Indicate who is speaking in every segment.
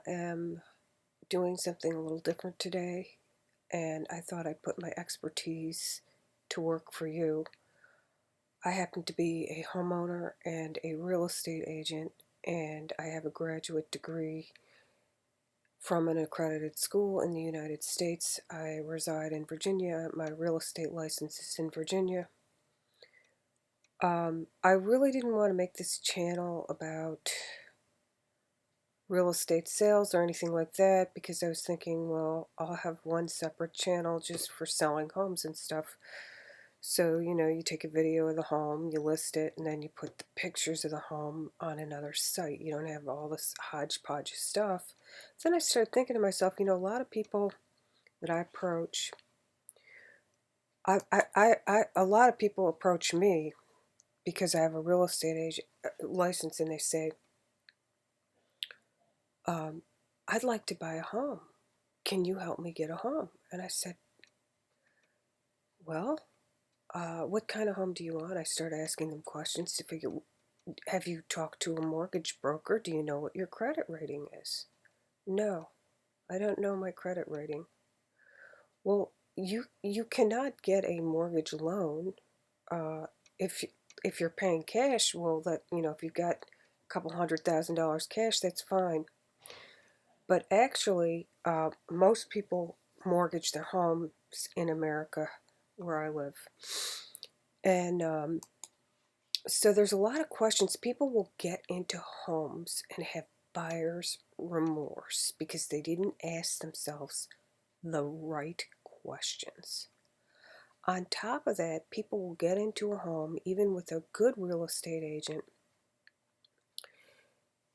Speaker 1: am doing something a little different today, and I thought I'd put my expertise to work for you. I happen to be a homeowner and a real estate agent, and I have a graduate degree from an accredited school in the United States. I reside in Virginia. My real estate license is in Virginia. I really didn't want to make this channel about real estate sales or anything like that because I was thinking, well, I'll have one separate channel just for selling homes and stuff. So, you take a video of the home, you list it, and then you put the pictures of the home on another site. You don't have all this hodgepodge of stuff. Then I started thinking to myself, a lot of people that I approach, a lot of people approach me because I have a real estate agent license, and they say, I'd like to buy a home. Can you help me get a home? And I said, well, what kind of home do you want? I started asking them questions to figure, have you talked to a mortgage broker? Do you know what your credit rating is? No, I don't know my credit rating. Well, you cannot get a mortgage loan if you're paying cash. Well, if you've got a couple $100,000 cash, that's fine. But actually, most people mortgage their homes in America, where I live. And so there's a lot of questions. People will get into homes and have buyer's remorse because they didn't ask themselves the right questions. On top of that, people will get into a home, even with a good real estate agent.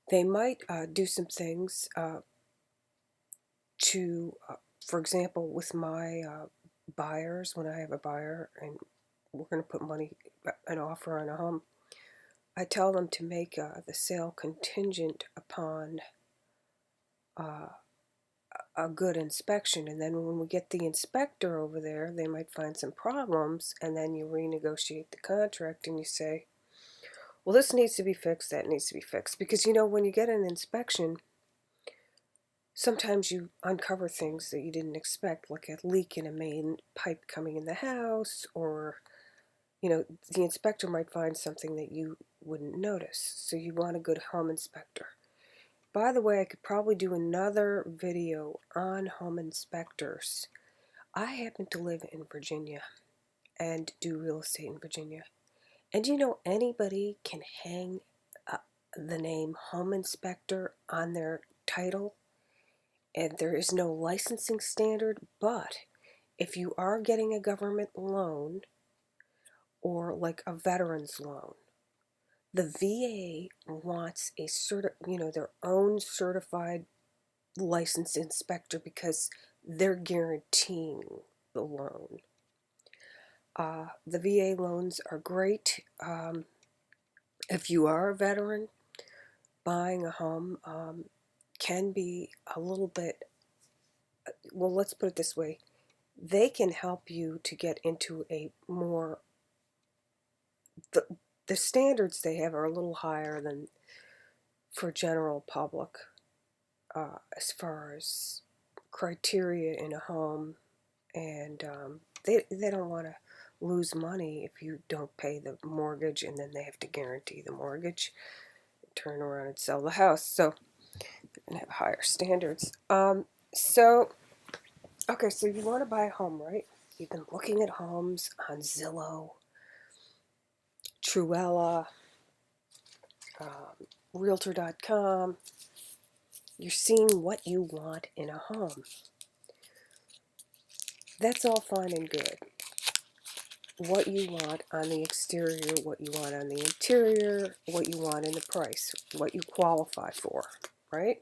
Speaker 1: They might do some things for example, with my buyers, when I have a buyer and we're going to put an offer on a home, I tell them to make the sale contingent upon a good inspection. And then when we get the inspector over there, they might find some problems, and then you renegotiate the contract and you say, well, this needs to be fixed, that needs to be fixed. Because, when you get an inspection, sometimes you uncover things that you didn't expect, like a leak in a main pipe coming in the house, or, the inspector might find something that you wouldn't notice. So you want a good home inspector. By the way, I could probably do another video on home inspectors. I happen to live in Virginia and do real estate in Virginia. And anybody can hang the name home inspector on their title, and there is no licensing standard. But if you are getting a government loan or like a veteran's loan, the VA wants their own certified licensed inspector because they're guaranteeing the loan. The VA loans are great. If you are a veteran, buying a home can be a little bit, well, let's put it this way. They can help you to get into a more, the standards they have are a little higher than for general public as far as criteria in a home, and they don't want to lose money if you don't pay the mortgage, and then they have to guarantee the mortgage, turn around and sell the house. So they're going to have higher standards. So you want to buy a home, right? You've been looking at homes on Zillow, Truella, Realtor.com. You're seeing what you want in a home. That's all fine and good. What you want on the exterior, what you want on the interior, what you want in the price, what you qualify for, right?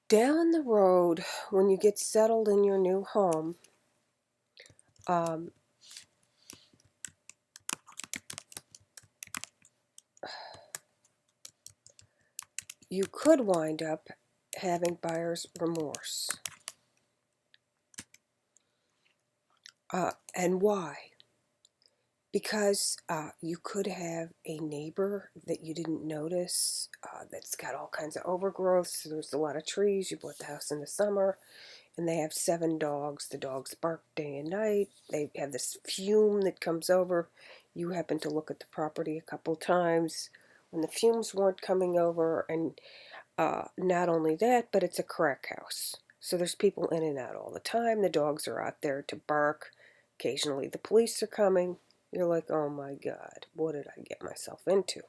Speaker 1: Down the road, when you get settled in your new home, you could wind up having buyer's remorse. And why? because you could have a neighbor that you didn't notice that's got all kinds of overgrowth. So there's a lot of trees. You bought the house in the summer, and they have 7 dogs. The dogs bark day and night. They have this fume that comes over. You happen to look at the property a couple times when the fumes weren't coming over, and not only that, but it's a crack house. So there's people in and out all the time. The dogs are out there to bark. Occasionally the police are coming. You're like, oh my God, what did I get myself into?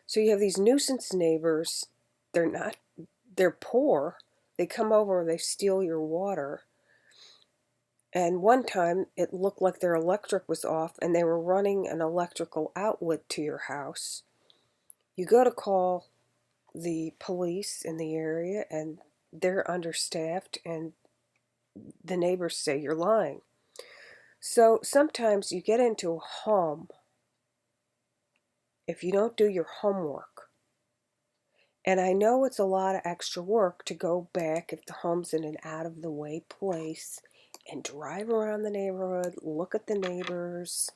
Speaker 1: So you have these nuisance neighbors. They're poor. They come over, they steal your water. And one time it looked like their electric was off and they were running an electrical outlet to your house. You go to call the police in the area and they're understaffed, and the neighbors say you're lying. So sometimes you get into a home if you don't do your homework. And I know it's a lot of extra work to go back if the home's in an out of the way place and drive around the neighborhood, look at the neighbors,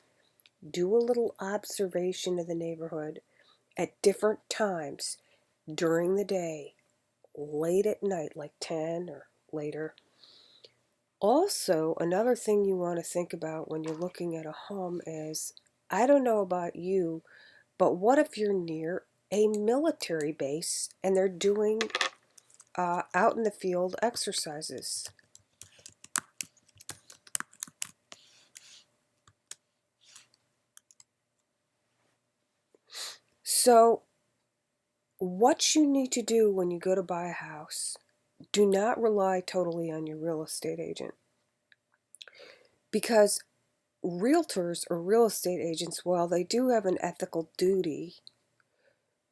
Speaker 1: do a little observation of the neighborhood at different times during the day, late at night, like 10 or later. Also, another thing you want to think about when you're looking at a home is, I don't know about you, but what if you're near a military base and they're doing out in the field exercises? So, what you need to do when you go to buy a house, do not rely totally on your real estate agent. Because realtors or real estate agents, while they do have an ethical duty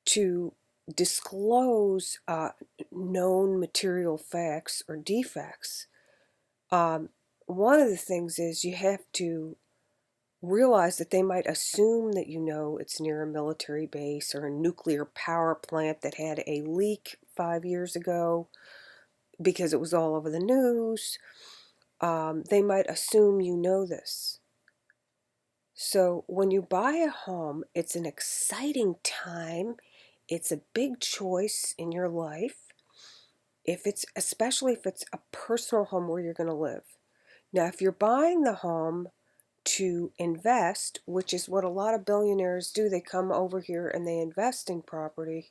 Speaker 1: to disclose known material facts or defects, one of the things is you have to realize that they might assume that you know it's near a military base or a nuclear power plant that had a leak 5 years ago because it was all over the news. They might assume you know this. So when you buy a home, it's an exciting time. It's a big choice in your life. Especially if it's a personal home where you're going to live. Now, if you're buying the home to invest, which is what a lot of billionaires do, they come over here and they invest in property,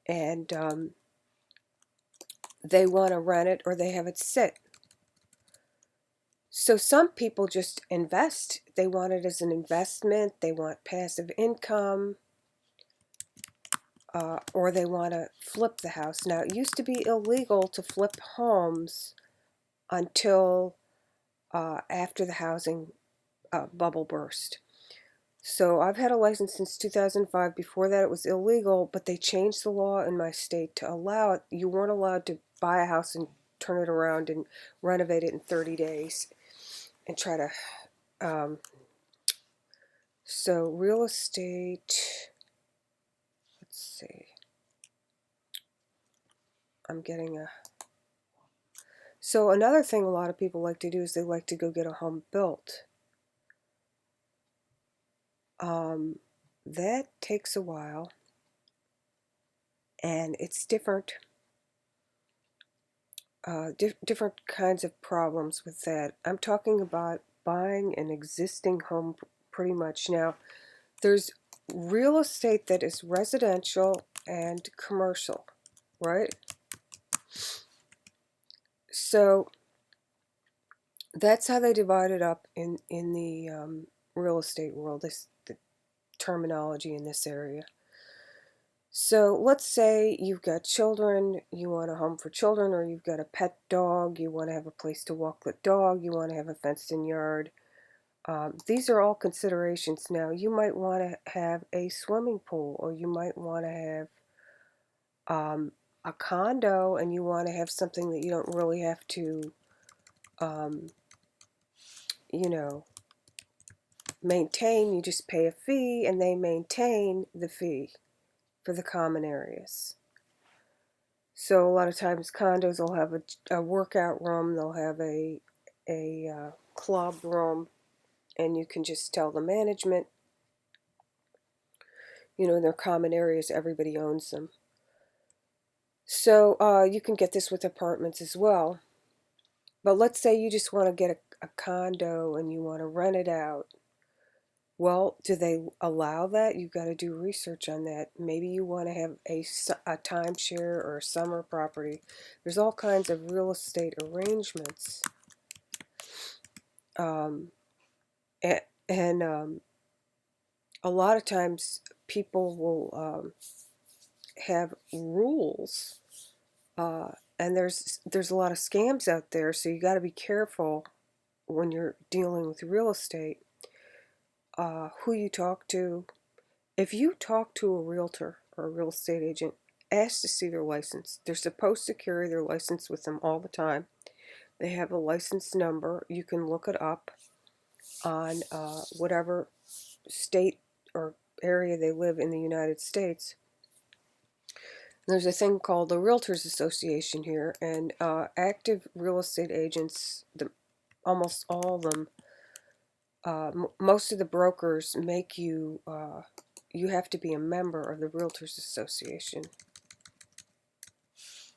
Speaker 1: and they want to rent it or they have it sit. So some people just invest. They want it as an investment. They want passive income. Or they want to flip the house. Now, it used to be illegal to flip homes until after the housing bubble burst. So I've had a license since 2005. Before that, it was illegal, but they changed the law in my state to allow it. You weren't allowed to buy a house and turn it around and renovate it in 30 days and try to... so real estate, let's see. So another thing a lot of people like to do is they like to go get a home built. That takes a while, and it's different. Different kinds of problems with that. I'm talking about buying an existing home pretty much. Now, there's real estate that is residential and commercial, right? So that's how they divide it up in the real estate world, the terminology in this area. So let's say you've got children, you want a home for children, or you've got a pet dog, you want to have a place to walk the dog, you want to have a fenced-in yard. These are all considerations. Now, you might want to have a swimming pool, or you might want to have a condo, and you want to have something that you don't really have to, you know, maintain. You just pay a fee, and they maintain the fee for the common areas. So a lot of times condos will have a workout room, they'll have a club room, and you can just tell the management, in their common areas, everybody owns them. So you can get this with apartments as well. But let's say you just want to get a condo and you want to rent it out. Well, do they allow that? You've got to do research on that. Maybe you want to have a timeshare or a summer property. There's all kinds of real estate arrangements. And, and a lot of times people will have rules. And there's a lot of scams out there, so you got to be careful when you're dealing with real estate. Who you talk to. If you talk to a realtor or a real estate agent, ask to see their license. They're supposed to carry their license with them all the time. They have a license number. You can look it up on whatever state or area they live in the United States. There's a thing called the Realtors Association here, and active real estate agents, almost all of them, most of the brokers make you, you have to be a member of the Realtors Association.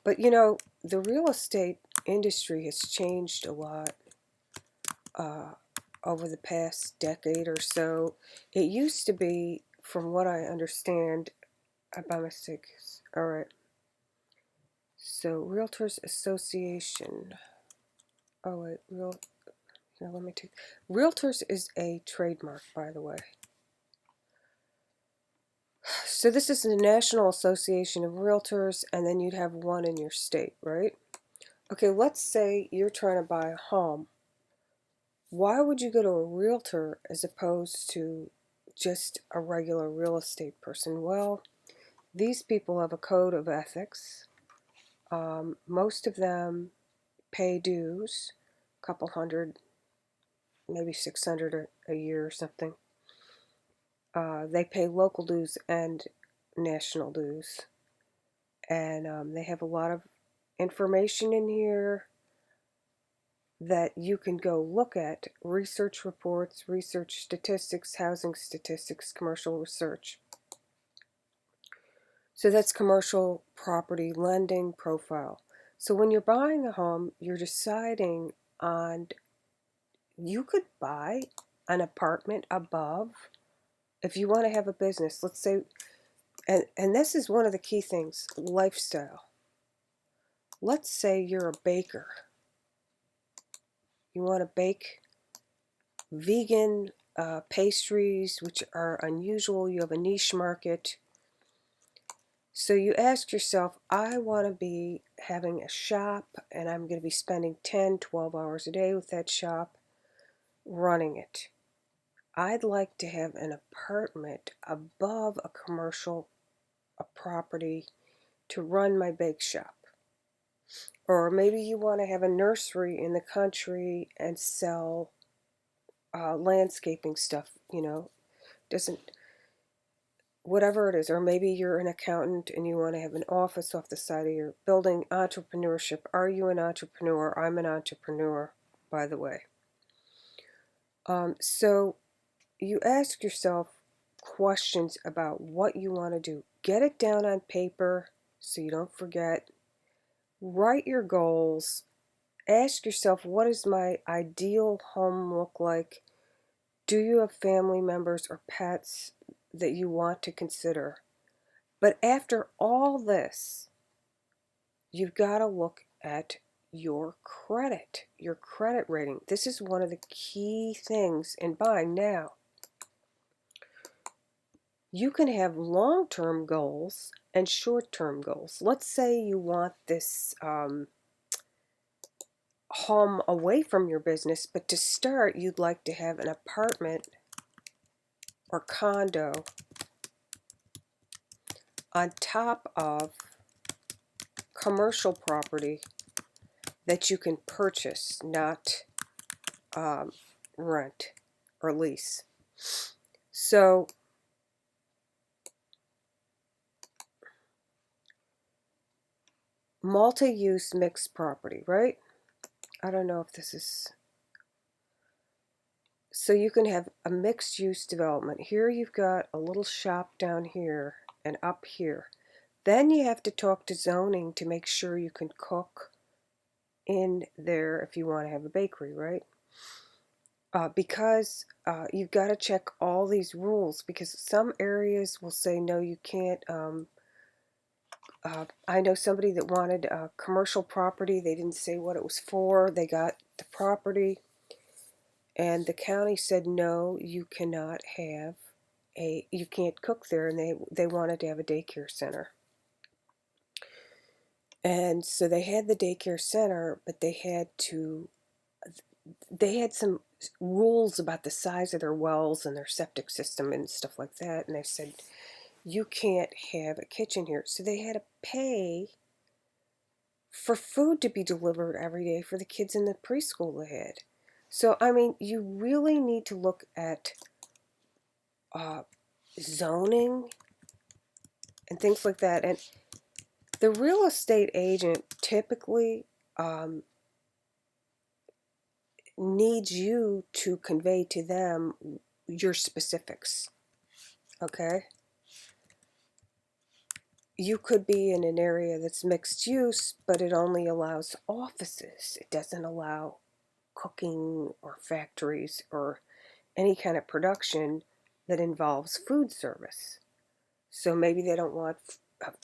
Speaker 1: But the real estate industry has changed a lot over the past decade or so. It used to be, from what I understand, by mistake. All right. So Realtors Association. Oh wait, here, let me take. Realtors is a trademark, by the way. So this is the National Association of Realtors, and then you'd have one in your state, right? Okay, let's say you're trying to buy a home. Why would you go to a realtor as opposed to just a regular real estate person? Well, these people have a code of ethics. Most of them pay dues, a couple hundred, maybe 600 a year or something. They pay local dues and national dues. And they have a lot of information in here that you can go look at. Research reports, research statistics, housing statistics, commercial research. So that's commercial property lending profile. So when you're buying a home, you're deciding on, you could buy an apartment above if you want to have a business. Let's say, and this is one of the key things, lifestyle. Let's say you're a baker. You want to bake vegan pastries, which are unusual. You have a niche market. So you ask yourself, I want to be having a shop, and I'm going to be spending 10, 12 hours a day with that shop running it. I'd like to have an apartment above a commercial property to run my bake shop. Or maybe you want to have a nursery in the country and sell landscaping stuff, doesn't, whatever it is. Or maybe you're an accountant and you want to have an office off the side of your building. Entrepreneurship. Are you an entrepreneur? I'm an entrepreneur, by the way. So you ask yourself questions about what you want to do. Get it down on paper so you don't forget. Write your goals. Ask yourself, what does my ideal home look like? Do you have family members or pets that you want to consider? But after all this, you've got to look at your credit rating. This is one of the key things in buying now. You can have long-term goals and short-term goals. Let's say you want this home away from your business, but to start, you'd like to have an apartment or condo on top of commercial property that you can purchase, not rent or lease. So multi-use mixed property, right? I don't know if this is... So you can have a mixed use development. Here you've got a little shop down here and up here. Then you have to talk to zoning to make sure you can cook in there if you want to have a bakery, right? Because you've got to check all these rules, because some areas will say no, you can't. I know somebody that wanted a commercial property. They didn't say what it was for. They got the property, and the county said no, you cannot have you can't cook there, and they wanted to have a daycare center. And so they had the daycare center, but they had some rules about the size of their wells and their septic system and stuff like that, and they said you can't have a kitchen here. So they had to pay for food to be delivered every day for the kids in the preschool they had. So I mean, you really need to look at zoning and things like that. And the real estate agent typically needs you to convey to them your specifics. Okay? You could be in an area that's mixed use, but it only allows offices. It doesn't allow cooking or factories or any kind of production that involves food service. So maybe they don't want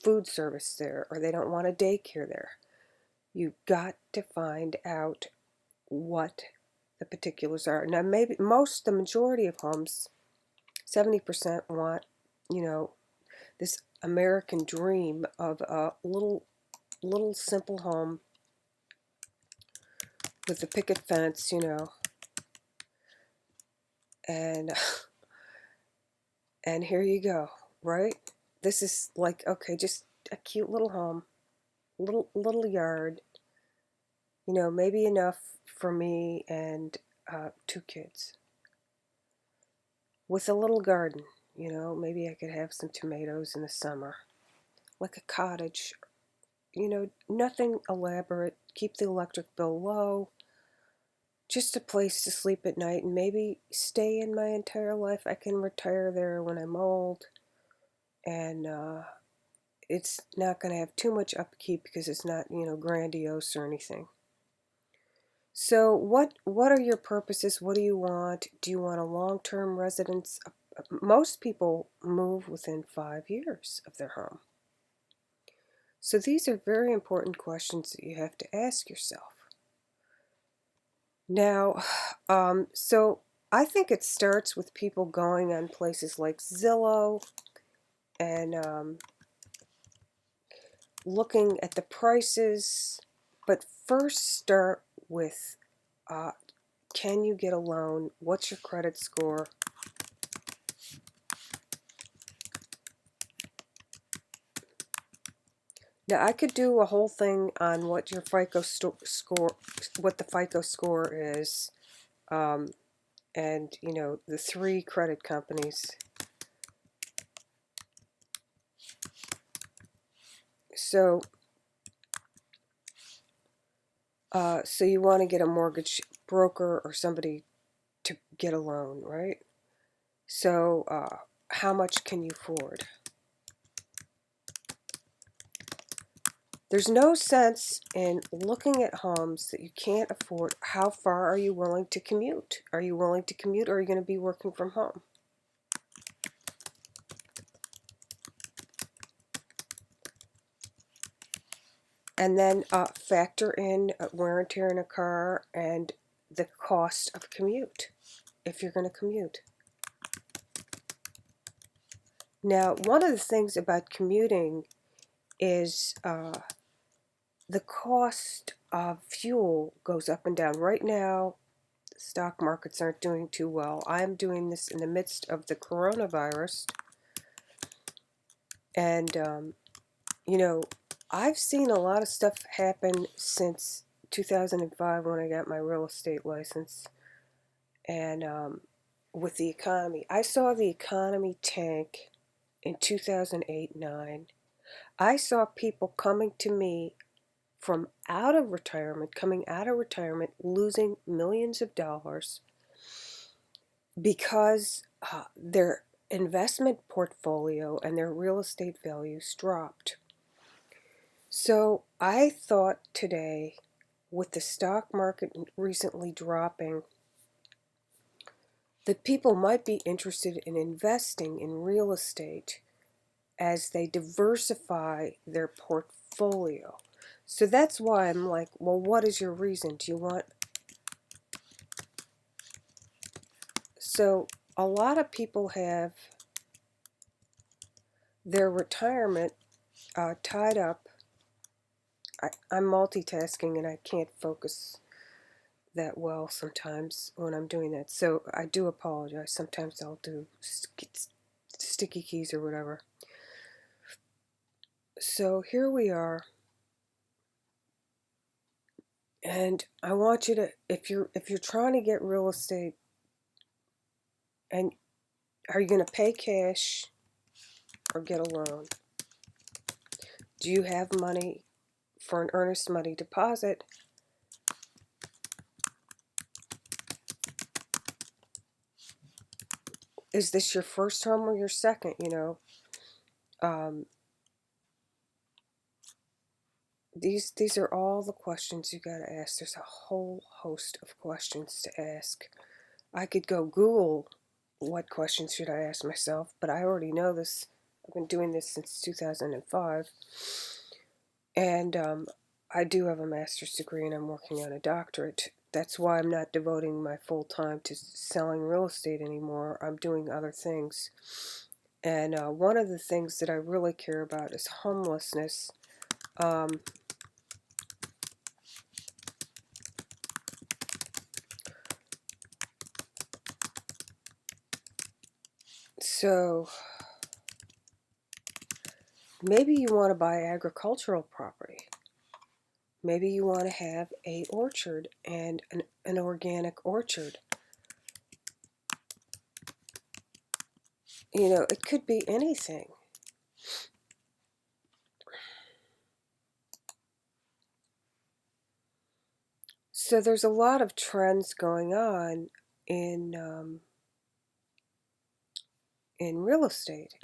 Speaker 1: food service there, or they don't want a daycare there. You've got to find out what the particulars are. Now, maybe the majority of homes, 70% want, this American dream of a little simple home with a picket fence, and and here you go, right? This is like, okay, just a cute little home, little yard, maybe enough for me and 2 kids, with a little garden. Maybe I could have some tomatoes in the summer, like a cottage. Nothing elaborate. Keep the electric bill low. Just a place to sleep at night and maybe stay in my entire life. I can retire there when I'm old, and it's not going to have too much upkeep because it's not, grandiose or anything. So what are your purposes? What do you want? Do you want a long-term residence? Most people move within 5 years of their home. So these are very important questions that you have to ask yourself. Now, so I think it starts with people going on places like Zillow and looking at the prices, but first start with can you get a loan? What's your credit score? Now, I could do a whole thing on what your FICO score, what the FICO score is, and the 3 credit companies. So, so you want to get a mortgage broker or somebody to get a loan, right? So, how much can you afford? There's no sense in looking at homes that you can't afford. How far are you willing to commute? Are you willing to commute, or are you going to be working from home? And then factor in wear and tear in a car and the cost of commute, if you're going to commute. Now, one of the things about commuting is the cost of fuel goes up and down. Right now, stock markets aren't doing too well. I'm doing this in the midst of the coronavirus. And, I've seen a lot of stuff happen since 2005 when I got my real estate license. And with the economy, I saw the economy tank in 2008-9. I saw people coming to me from coming out of retirement, losing millions of dollars. because their investment portfolio and their real estate values dropped. So I thought today, with the stock market recently dropping, that people might be interested in investing in real estate as they diversify their portfolio. So that's why I'm like, well, what is your reason? Do you want... So a lot of people have their retirement tied up. I'm multitasking and I can't focus that well sometimes when I'm doing that. So I do apologize. Sometimes I'll do sticky keys or whatever. So here we are. And I want you to, if you're trying to get real estate, and are you going to pay cash or get a loan? Do you have money for an earnest money deposit? Is this your first home or your second? Um, these are all the questions you got to ask. There's a whole host of questions to ask. I could go Google what questions should I ask myself, but I already know this. I've been doing this since 2005. And I do have a master's degree and I'm working on a doctorate. That's why I'm not devoting my full time to selling real estate anymore. I'm doing other things. And one of the things that I really care about is homelessness. So maybe you want to buy agricultural property. Maybe you want to have a orchard and an organic orchard. It could be anything. So there's a lot of trends going on in real estate.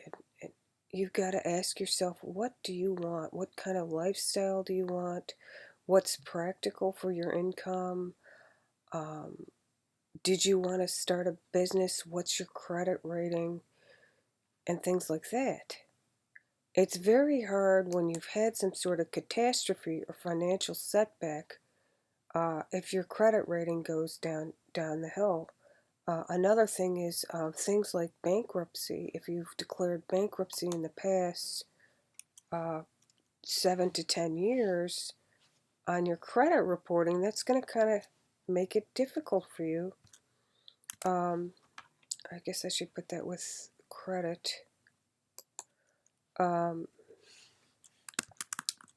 Speaker 1: And you've got to ask yourself, what do you want? What kind of lifestyle do you want? What's practical for your income? Did you want to start a business? What's your credit rating? And things like that. It's very hard when you've had some sort of catastrophe or financial setback if your credit rating goes down the hill. Another thing is things like bankruptcy. If you've declared bankruptcy in the past 7 to 10 years on your credit reporting, that's going to kind of make it difficult for you. I guess I should put that with credit.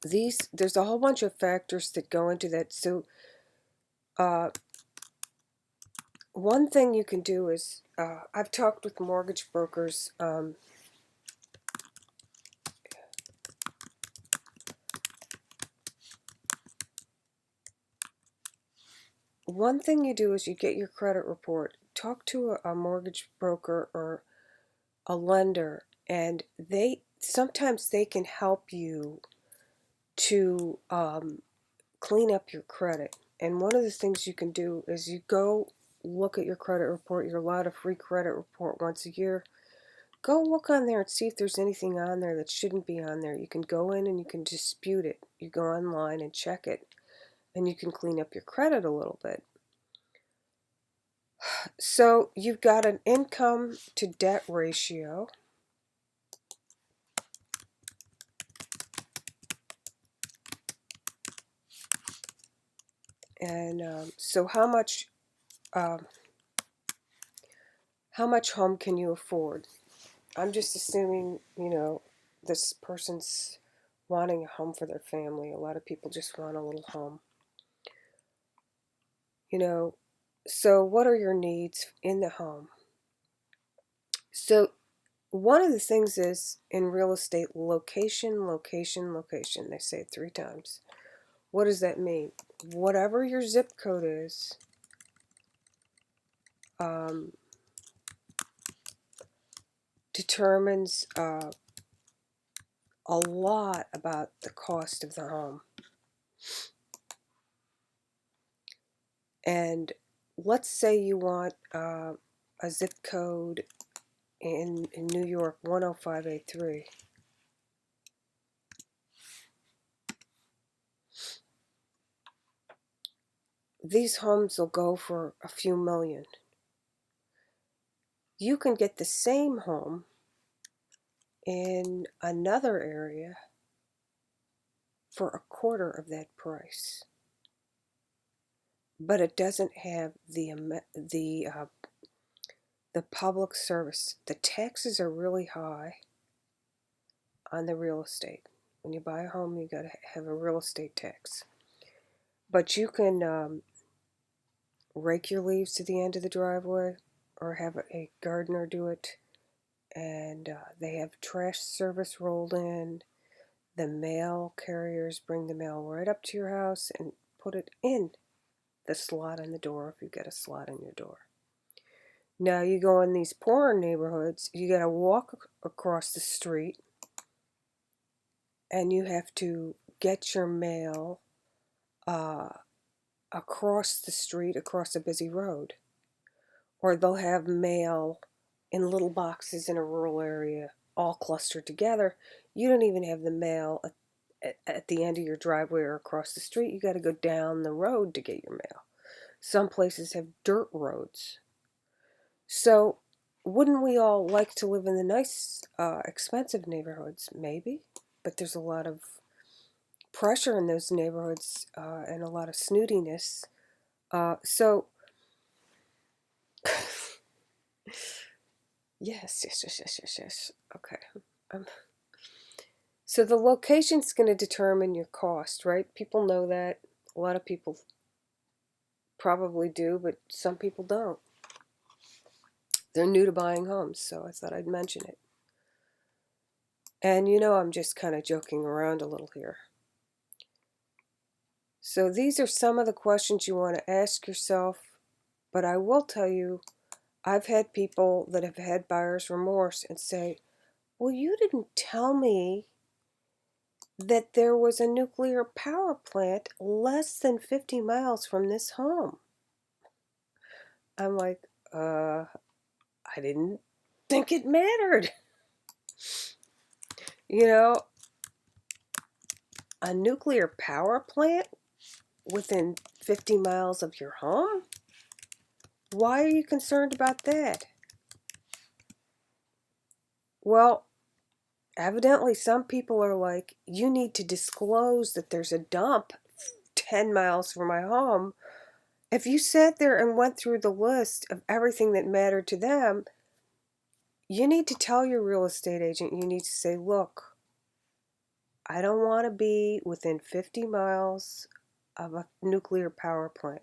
Speaker 1: There's a whole bunch of factors that go into that. So one thing you can do is, I've talked with mortgage brokers. One thing you do is you get your credit report, talk to a mortgage broker or a lender, and sometimes they can help you to clean up your credit. And one of the things you can do is you go look at your credit report. You're allowed a free credit report once a year. Go look on there and see if there's anything on there that shouldn't be on there. You can go in and you can dispute it. You go online and check it, and you can clean up your credit a little bit. So you've got an income to debt ratio. And so how much home can you afford? I'm just assuming, this person's wanting a home for their family. A lot of people just want a little home. So what are your needs in the home? So one of the things is in real estate, location, location, location. They say it 3 times. What does that mean? Whatever your zip code is, determines a lot about the cost of the home. And let's say you want a zip code in New York 10583. These homes will go for a few million. You can get the same home in another area for a quarter of that price, but it doesn't have the public service. The taxes are really high on the real estate. When you buy a home, you got to have a real estate tax. But you can rake your leaves to the end of the driveway, or have a gardener do it, and they have trash service rolled in. The mail carriers bring the mail right up to your house and put it in the slot on the door if you get a slot in your door. Now you go in these poorer neighborhoods, you got to walk across the street, and you have to get your mail across the street, across a busy road. Or they'll have mail in little boxes in a rural area, all clustered together. You don't even have the mail at the end of your driveway or across the street. You got to go down the road to get your mail. Some places have dirt roads. So wouldn't we all like to live in the nice, expensive neighborhoods? Maybe. But there's a lot of pressure in those neighborhoods and a lot of snootiness. So yes. Okay. Um, so the location's going to determine your cost, right? People know that. A lot of people probably do, but some people don't. They're new to buying homes, so I thought I'd mention it. And I'm just kind of joking around a little here. So these are some of the questions you want to ask yourself, but I will tell you, I've had people that have had buyer's remorse and say, well, you didn't tell me that there was a nuclear power plant less than 50 miles from this home. I'm like, I didn't think it mattered. A nuclear power plant within 50 miles of your home? Why are you concerned about that? Well, evidently some people are like, you need to disclose that there's a dump 10 miles from my home. If you sat there and went through the list of everything that mattered to them, you need to tell your real estate agent, you need to say, look, I don't want to be within 50 miles of a nuclear power plant.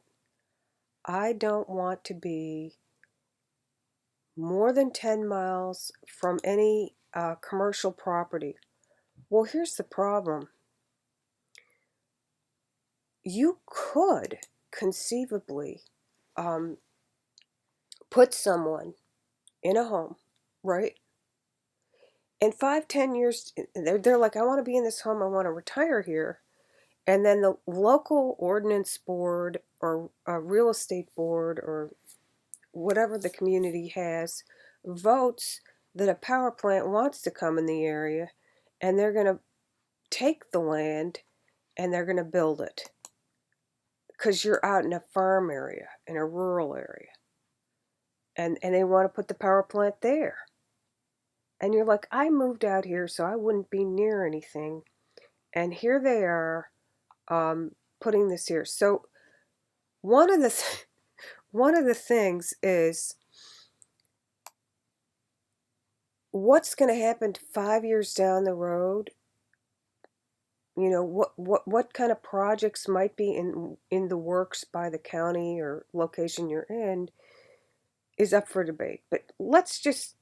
Speaker 1: I don't want to be more than 10 miles from any commercial property. Well, here's the problem. You could conceivably put someone in a home, right? In 5-10 years, they're like, I want to be in this home, I want to retire here. And then the local ordinance board or a real estate board or whatever the community has votes that a power plant wants to come in the area, and they're going to take the land and they're going to build it because you're out in a farm area, in a rural area, and they want to put the power plant there. And you're like, I moved out here so I wouldn't be near anything, and here they are putting this here. So one of the things is, what's going to happen 5 years down the road? What kind of projects might be in the works by the county or location you're in is up for debate. But let's just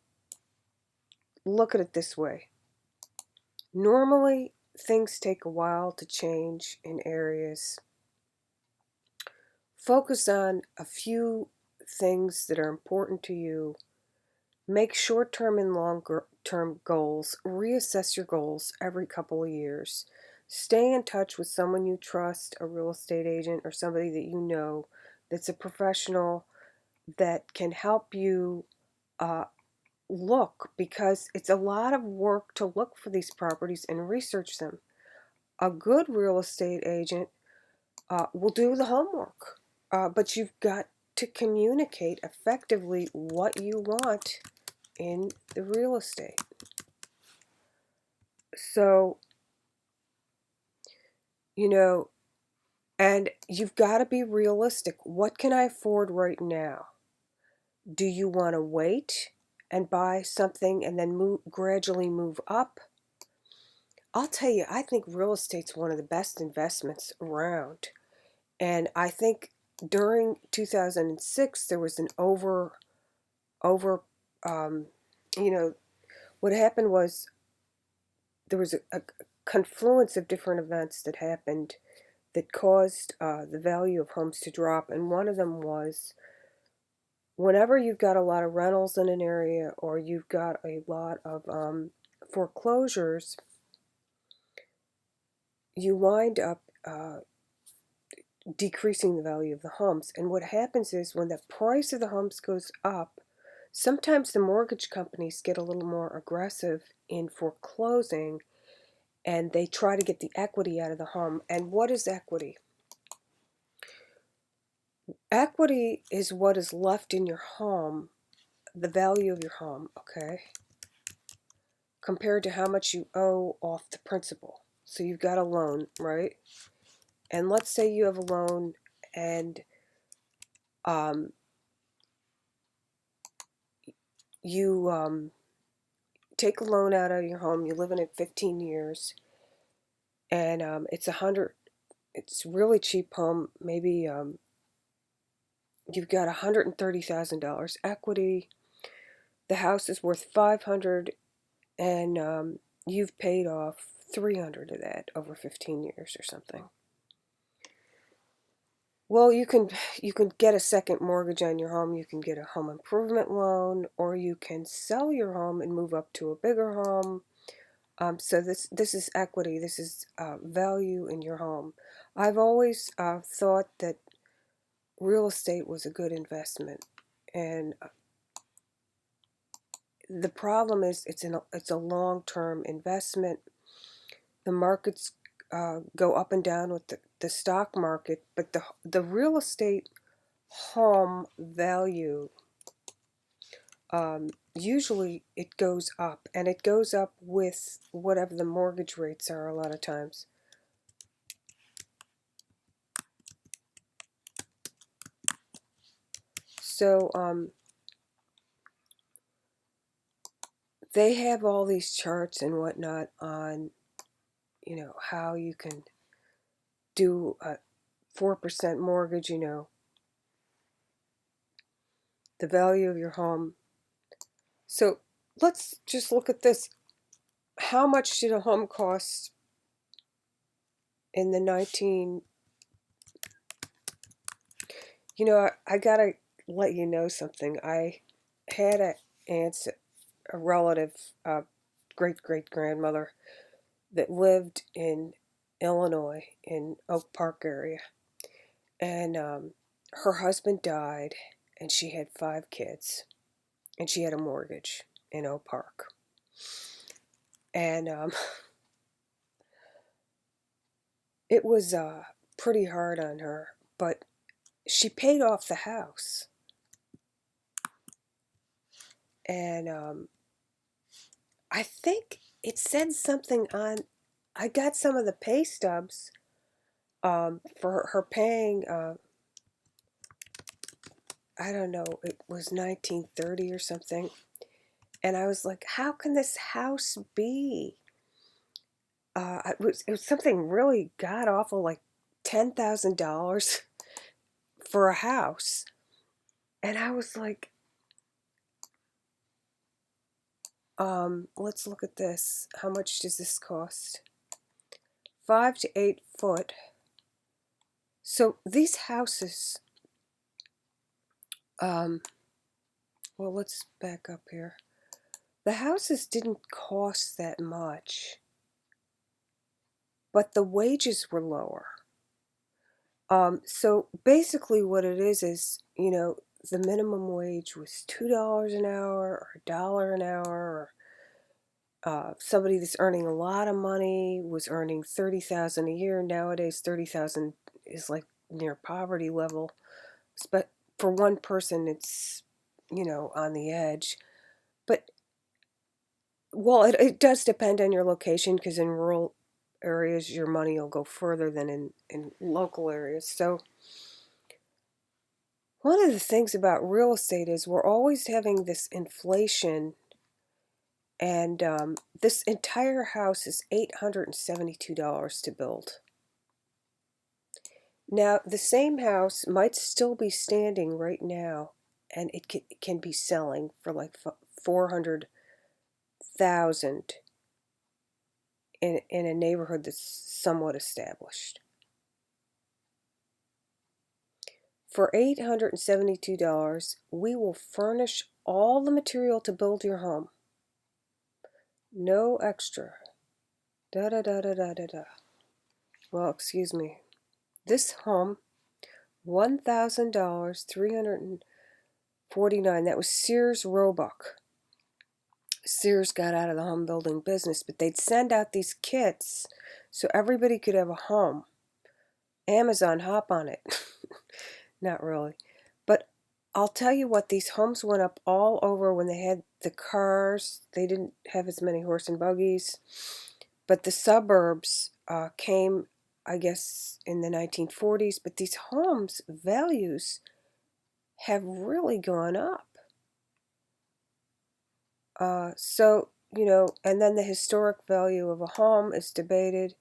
Speaker 1: look at it this way. Normally, things take a while to change in areas. Focus on a few things that are important to you Make short-term and long-term goals. Reassess your goals every couple of years. Stay in touch with someone you trust, a real estate agent or somebody that you know that's a professional that can help you uh, look, because it's a lot of work to look for these properties and research them. A good real estate agent will do the homework, but you've got to communicate effectively what you want in the real estate. So, you know, and you've got to be realistic. What can I afford right now? Do you want to wait and buy something and then gradually move up? I'll tell you, I think real estate's one of the best investments around. And I think during 2006 there was an over um, you know, what happened was there was a confluence of different events that happened that caused the value of homes to drop. And one of them was, whenever you've got a lot of rentals in an area or you've got a lot of foreclosures, you wind up decreasing the value of the homes. And what happens is, when the price of the homes goes up, sometimes the mortgage companies get a little more aggressive in foreclosing, and they try to get the equity out of the home. And what is equity? Equity is what is left in your home, the value of your home, okay, compared to how much you owe off the principal. So you've got a loan, right? And let's say you have a loan and um, you take a loan out of your home, you live in it 15 years, and it's really cheap home, maybe you've got $130,000 equity, the house is worth 500, and you've paid off 300 of that over 15 years or something. Well, you can get a second mortgage on your home, you can get a home improvement loan, or you can sell your home and move up to a bigger home. So this is equity, this is value in your home. I've always thought that real estate was a good investment, and the problem is it's a long-term investment. The markets go up and down with the stock market, but the real estate home value, usually it goes up, and it goes up with whatever the mortgage rates are a lot of times. So they have all these charts and whatnot on, how you can do a 4% mortgage, the value of your home. So let's just look at this. How much did a home cost in the I gotta let you know something. I had a relative, great-great-grandmother that lived in Illinois, in Oak Park area. And her husband died, and she had 5 kids, and she had a mortgage in Oak Park. And it was pretty hard on her, but she paid off the house. And I think it said something on, I got some of the pay stubs for her paying, I don't know, it was 1930 or something. And I was like, how can this house be? It was something really god awful, like $10,000 for a house. And I was like, let's look at this. How much does this cost? 5 to 8 foot. So these houses, Well, let's back up here. The houses didn't cost that much, but the wages were lower. So basically what it is, the minimum wage was $2 an hour or $1 an hour, or somebody that's earning a lot of money was earning $30,000 a year. Nowadays, $30,000 is like near poverty level. But for one person, it's, on the edge. But, well, it does depend on your location, because in rural areas, your money will go further than in local areas. So one of the things about real estate is we're always having this inflation, and this entire house is $872 to build. Now, the same house might still be standing right now, and it can be selling for like 400,000 in a neighborhood that's somewhat established. For $872, we will furnish all the material to build your home. No extra. Da da da da da da da. Well, excuse me. This home, $1,000, $349. That was Sears Roebuck. Sears got out of the home building business, but they'd send out these kits so everybody could have a home. Amazon, hop on it. Not really. But I'll tell you what, these homes went up all over when they had the cars. They didn't have as many horse and buggies. But the suburbs came, I guess, in the 1940s. But these homes' values have really gone up. And then the historic value of a home is debated.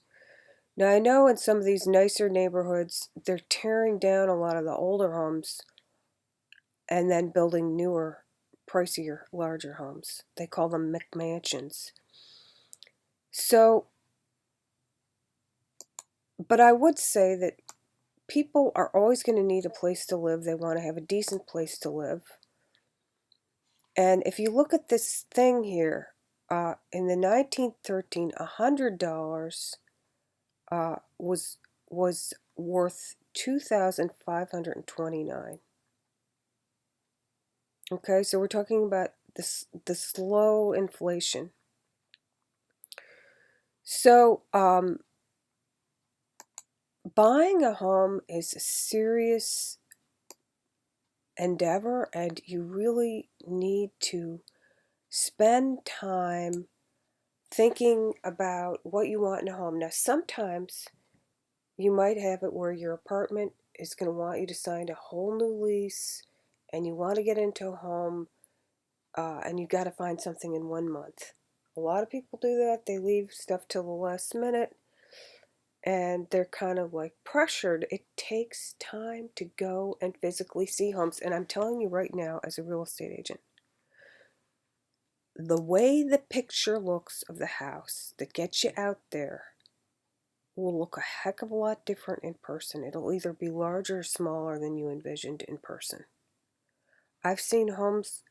Speaker 1: Now, I know in some of these nicer neighborhoods, they're tearing down a lot of the older homes and then building newer, pricier, larger homes. They call them McMansions. So, but I would say that people are always going to need a place to live. They want to have a decent place to live. And if you look at this thing here, in the 1913, $100 was worth 2,529. Okay, so we're talking about the slow inflation. So buying a home is a serious endeavor, and you really need to spend time thinking about what you want in a home. Now, sometimes you might have it where your apartment is going to want you to sign a whole new lease, and you want to get into a home, and you got to find something in 1 month. A lot of people do that. They leave stuff till the last minute, and they're kind of like pressured. It takes time to go and physically see homes. And I'm telling you right now, as a real estate agent, the way the picture looks of the house that gets you out there will look a heck of a lot different in person. It'll either be larger or smaller than you envisioned in person. I've seen homes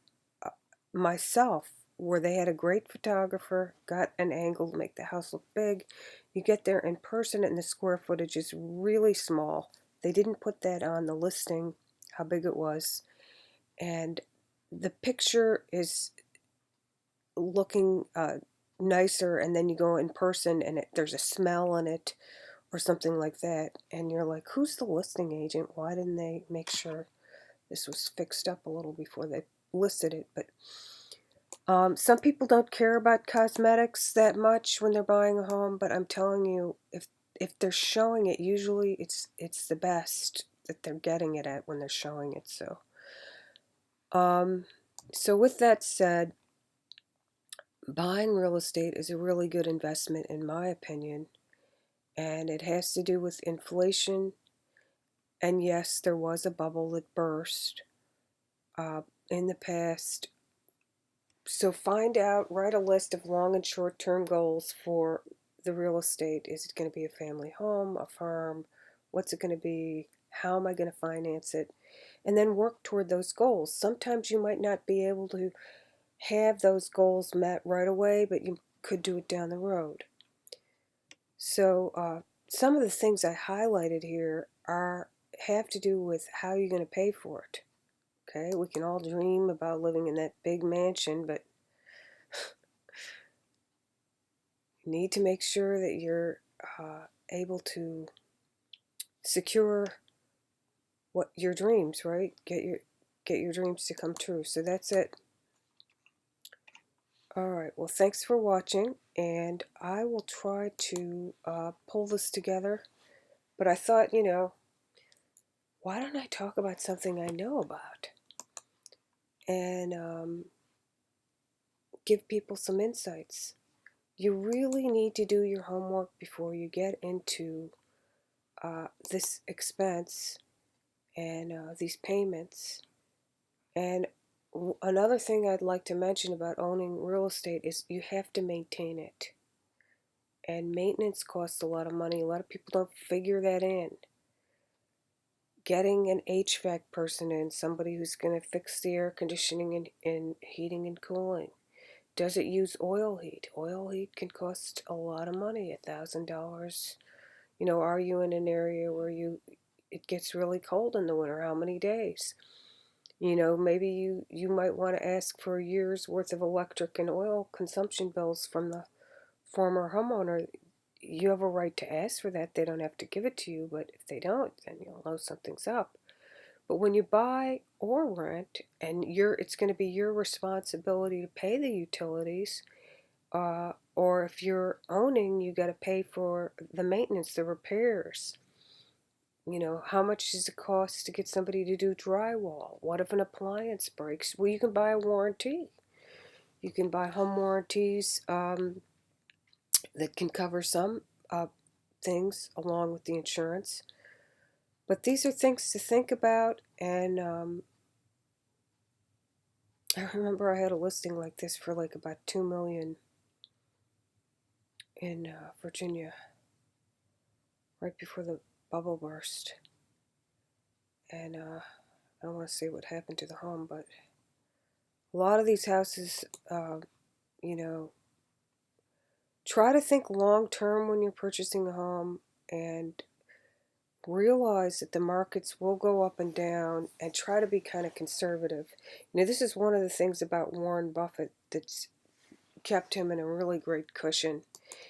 Speaker 1: myself where they had a great photographer, got an angle to make the house look big. You get there in person and the square footage is really small. They didn't put that on the listing, how big it was. And the picture is looking nicer, and then you go in person and there's a smell in it or something like that. And you're like, who's the listing agent? Why didn't they make sure this was fixed up a little before they listed it? But some people don't care about cosmetics that much when they're buying a home, but I'm telling you, if they're showing it, usually it's the best that they're getting it at when they're showing it. So with that said, buying real estate is a really good investment in my opinion, and it has to do with inflation. And yes, there was a bubble that burst in the past. So find out, write a list of long and short-term goals for the real estate. Is it going to be a family home, a farm? What's it going to be? How am I going to finance it? And then work toward those goals. Sometimes you might not be able to have those goals met right away, but you could do it down the road. So some of the things I highlighted here have to do with how you're going to pay for it. Okay, we can all dream about living in that big mansion, but you need to make sure that you're able to secure what your dreams, right? Get your dreams to come true. So that's it. All right. Well, thanks for watching, and I will try to pull this together. But I thought, why don't I talk about something I know about and give people some insights? You really need to do your homework before you get into this expense and these payments. And another thing I'd like to mention about owning real estate is you have to maintain it. And maintenance costs a lot of money. A lot of people don't figure that in. Getting an HVAC person in, somebody who's going to fix the air conditioning and heating and cooling. Does it use oil heat? Oil heat can cost a lot of money, $1,000. Are you in an area where it gets really cold in the winter? How many days? Maybe you might want to ask for a year's worth of electric and oil consumption bills from the former homeowner. You have a right to ask for that. They don't have to give it to you, but if they don't, then you'll know something's up. But when you buy or rent, and it's going to be your responsibility to pay the utilities, or if you're owning, you got to pay for the maintenance, the repairs. How much does it cost to get somebody to do drywall? What if an appliance breaks? Well, you can buy a warranty. You can buy home warranties that can cover some things along with the insurance. But these are things to think about, and I remember I had a listing like this for like about $2 million in Virginia right before the bubble burst. And I don't want to say what happened to the home, but a lot of these houses, you know, try to think long term when you're purchasing a home, and realize that the markets will go up and down, and try to be kind of conservative. This is one of the things about Warren Buffett that's kept him in a really great cushion.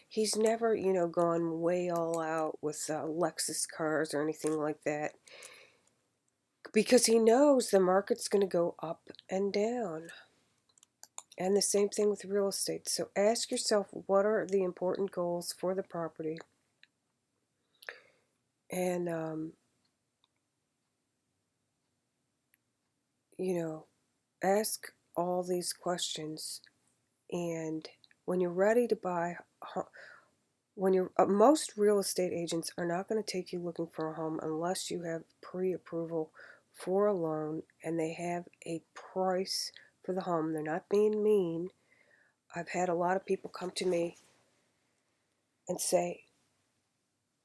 Speaker 1: He's never, gone way all out with Lexus cars or anything like that, because he knows the market's going to go up and down. And the same thing with real estate. So ask yourself, what are the important goals for the property? And, ask all these questions. And when you're ready to buy, most real estate agents are not going to take you looking for a home unless you have pre-approval for a loan and they have a price for the home. They're not being mean. I've had a lot of people come to me and say,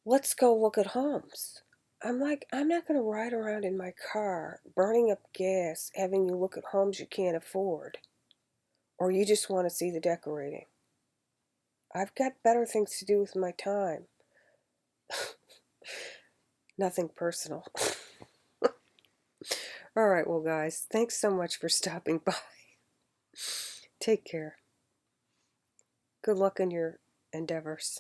Speaker 1: let's go look at homes. I'm like, I'm not going to ride around in my car burning up gas having you look at homes you can't afford, or you just want to see the decorating. I've got better things to do with my time. Nothing personal. All right, well, guys, thanks so much for stopping by. Take care. Good luck in your endeavors.